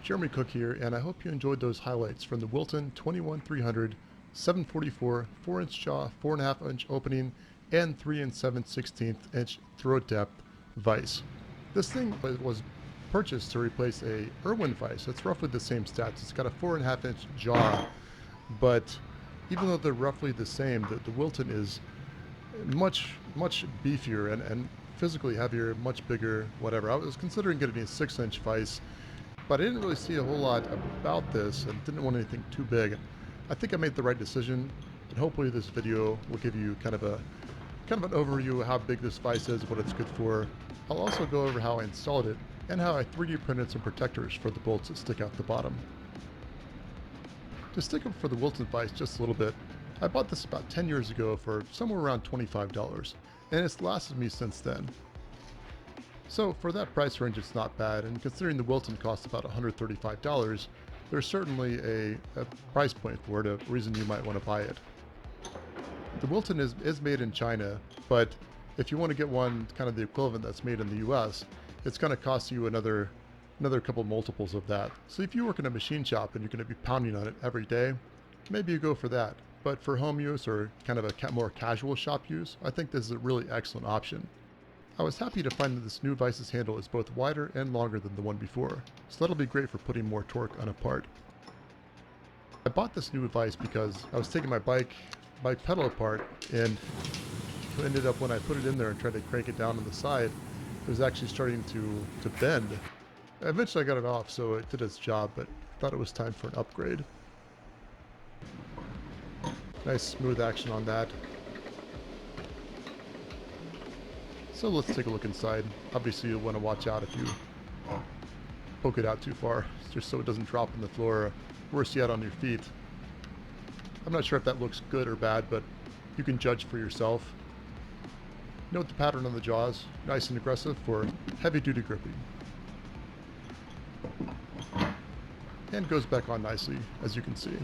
Jeremy Cook here, and I hope you enjoyed those highlights from the Wilton 21300 744 4-inch jaw, 4.5-inch opening, and 3 7/16 inch throat depth vise. This thing was purchased to replace a Irwin vise. It's roughly the same stats. It's got a 4.5-inch jaw, but even though they're roughly the same, the Wilton is much beefier and physically heavier, much bigger, whatever. I was considering getting a 6-inch vise, but I didn't really see a whole lot about this and didn't want anything too big. I think I made the right decision, and hopefully this video will give you kind of an overview of how big this vise is, what it's good for. I'll also go over how I installed it and how I 3D printed some protectors for the bolts that stick out the bottom. To stick up for the Wilton vise just a little bit, I bought this about 10 years ago for somewhere around $25, and it's lasted me since then. So for that price range, it's not bad, and considering the Wilton costs about $135, there's certainly a price point for it, a reason you might want to buy it. The Wilton is made in China, but if you want to get one kind of the equivalent that's made in the US, it's going to cost you another couple multiples of that. So if you work in a machine shop and you're going to be pounding on it every day, maybe you go for that. But for home use or kind of a more casual shop use, I think this is a really excellent option. I was happy to find that this new vise's handle is both wider and longer than the one before, so that'll be great for putting more torque on a part. I bought this new vise because I was taking my bike pedal apart, and it ended up when I put it in there and tried to crank it down on the side, it was actually starting to bend. Eventually I got it off, so it did its job, but I thought it was time for an upgrade. Nice smooth action on that. So let's take a look inside. Obviously you'll want to watch out if you poke it out too far, just so it doesn't drop on the floor, or worse yet, on your feet. I'm not sure if that looks good or bad, but you can judge for yourself. Note the pattern on the jaws, nice and aggressive for heavy duty gripping. And goes back on nicely, as you can see.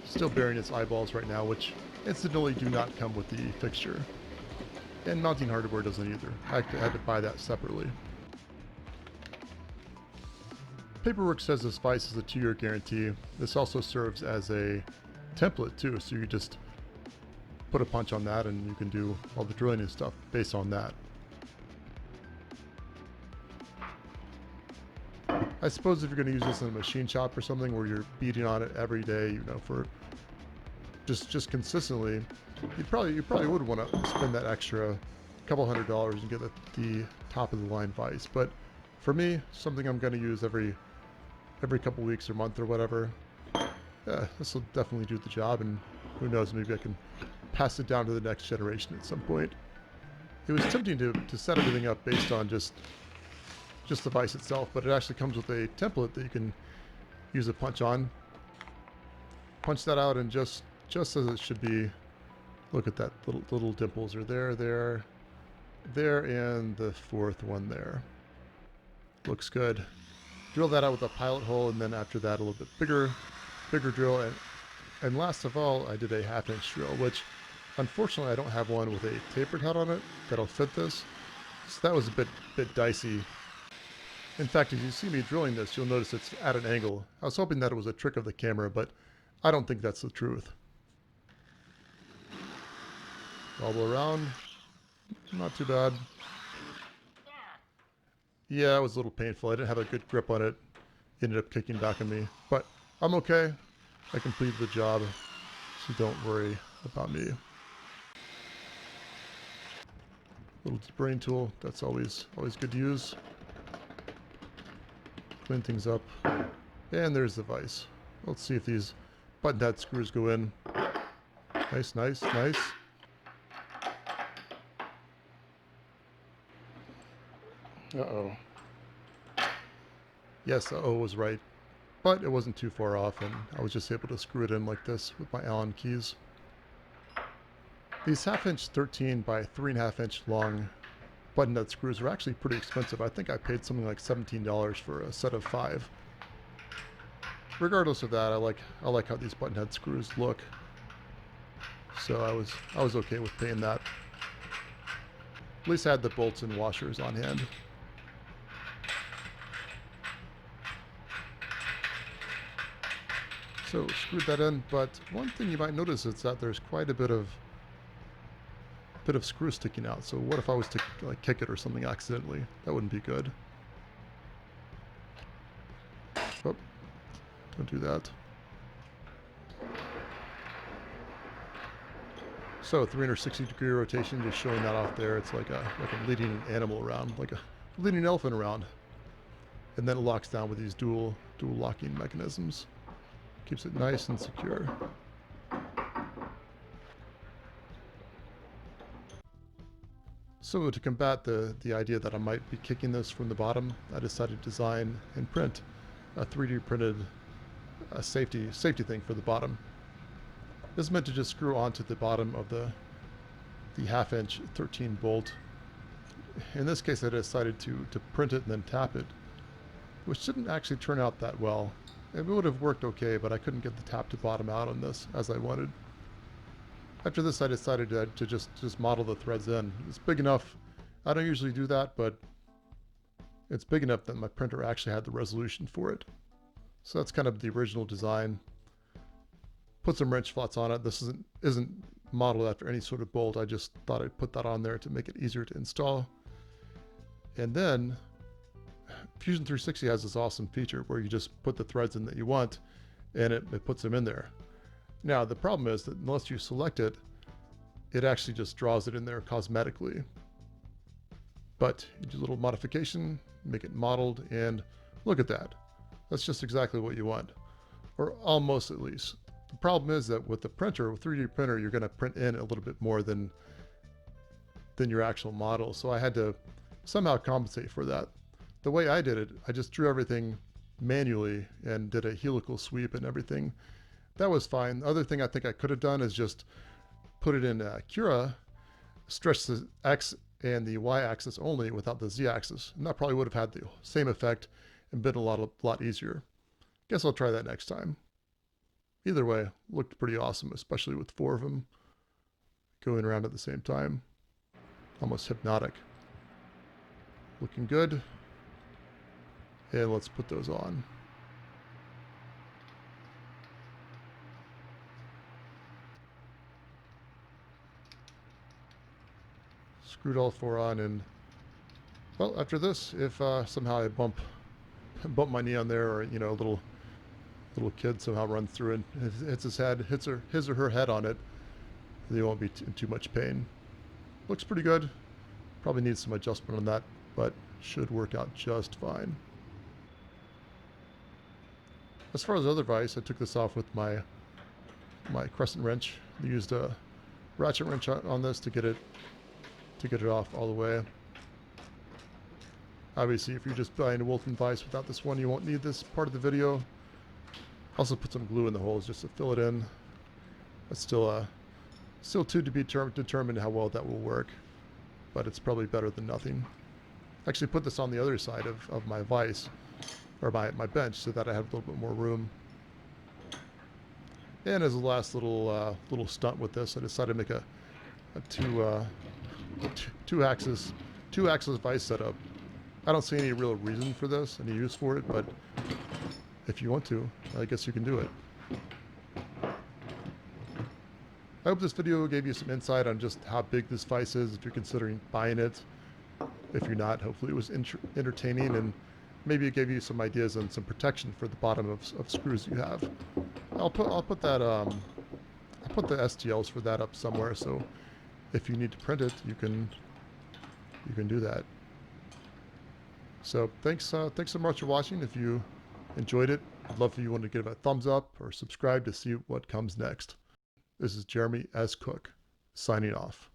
Still bearing its eyeballs right now, which incidentally do not come with the fixture. And mounting hardware doesn't either. I had to buy that separately. Paperwork says this vise is a 2-year guarantee. This also serves as a template too, so you just put a punch on that and you can do all the drilling and stuff based on that. I suppose if you're going to use this in a machine shop or something where you're beating on it every day, you know, for just consistently, you probably would want to spend that extra couple $100 and get the top of the line vise. But for me, something I'm going to use every couple weeks or month or whatever, yeah, this will definitely do the job, and who knows, maybe I can pass it down to the next generation at some point. It was tempting to set everything up based on just the vise itself, but it actually comes with a template that you can use a punch on. Punch that out, and just as it should be. Look at that, little dimples are there, and the fourth one there. Looks good. Drill that out with a pilot hole, and then after that a little bit bigger drill, and last of all I did a 1/2-inch drill, which unfortunately I don't have one with a tapered head on it that'll fit this, so that was a bit dicey. In fact, as you see me drilling this, you'll notice it's at an angle. I was hoping that it was a trick of the camera, but I don't think that's the truth. Wobble around, not too bad. Yeah, it was a little painful. I didn't have a good grip on it. It ended up kicking back on me, but I'm okay. I completed the job, so don't worry about me. Little deburring tool, that's always good to use. Clean things up. And there's the vise. Let's see if these button head screws go in. Nice, nice, nice. Uh-oh. Yes, uh-oh was right. But it wasn't too far off, and I was just able to screw it in like this with my Allen keys. These 1/2 inch 13 by 3.5 inch long button nut screws are actually pretty expensive. I think I paid something like $17 for a set of 5. Regardless of that, I like how these button head screws look. So I was okay with paying that. At least I had the bolts and washers on hand. So screwed that in, but one thing you might notice is that there's quite a bit of screw sticking out. So what if I was to like kick it or something accidentally? That wouldn't be good. Oh, don't do that. So 360-degree rotation, just showing that off there. It's like I'm leading an animal around, like leading an elephant around. And then it locks down with these dual locking mechanisms. Keeps it nice and secure. So to combat the idea that I might be kicking this from the bottom, I decided to design and print a 3D printed safety thing for the bottom. This is meant to just screw onto the bottom of the 1/2 inch 13 bolt. In this case, I decided to print it and then tap it, which didn't actually turn out that well. It would have worked okay, but I couldn't get the tap to bottom out on this as I wanted. After this, I decided to just model the threads in. It's big enough. I don't usually do that, but it's big enough that my printer actually had the resolution for it. So that's kind of the original design. Put some wrench slots on it. This isn't modeled after any sort of bolt. I just thought I'd put that on there to make it easier to install. And then Fusion 360 has this awesome feature where you just put the threads in that you want, and it puts them in there. Now, the problem is that unless you select it, it actually just draws it in there cosmetically. But you do a little modification, make it modeled, and look at that. That's just exactly what you want, or almost at least. The problem is that with the printer, with 3D printer, you're going to print in a little bit more than your actual model. So I had to somehow compensate for that. The way I did it, I just drew everything manually and did a helical sweep and everything. That was fine. The other thing I think I could have done is just put it in Cura, stretch the X and the Y axis only without the Z axis. And that probably would have had the same effect and been a lot easier. Guess I'll try that next time. Either way, looked pretty awesome, especially with 4 of them going around at the same time. Almost hypnotic. Looking good. And let's put those on. Screwed all 4 on, and well, after this, if somehow I bump my knee on there, or you know, a little kid somehow runs through and hits his head, his or her head on it, they won't be in too much pain. Looks pretty good. Probably needs some adjustment on that, but should work out just fine. As far as other vise, I took this off with my crescent wrench. I used a ratchet wrench on this to get it off all the way. Obviously, if you're just buying a Wilton Vise without this one, you won't need this part of the video. Also put some glue in the holes just to fill it in. That's still to be determined how well that will work, but it's probably better than nothing. Actually put this on the other side of my vise, or my bench, so that I have a little bit more room. And as a last little stunt with this, I decided to make a two axis vise setup. I don't see any real reason for this, any use for it, but if you want to, I guess you can do it. I hope this video gave you some insight on just how big this vise is if you're considering buying it. If you're not, hopefully it was entertaining, and maybe it gave you some ideas on some protection for the bottom of screws you have. I'll put that I'll put the STLs for that up somewhere, so if you need to print it, you can you can do that. So thanks so much for watching. If you enjoyed it, I'd love for you to give it a thumbs up or subscribe to see what comes next. This is Jeremy as Cook, signing off.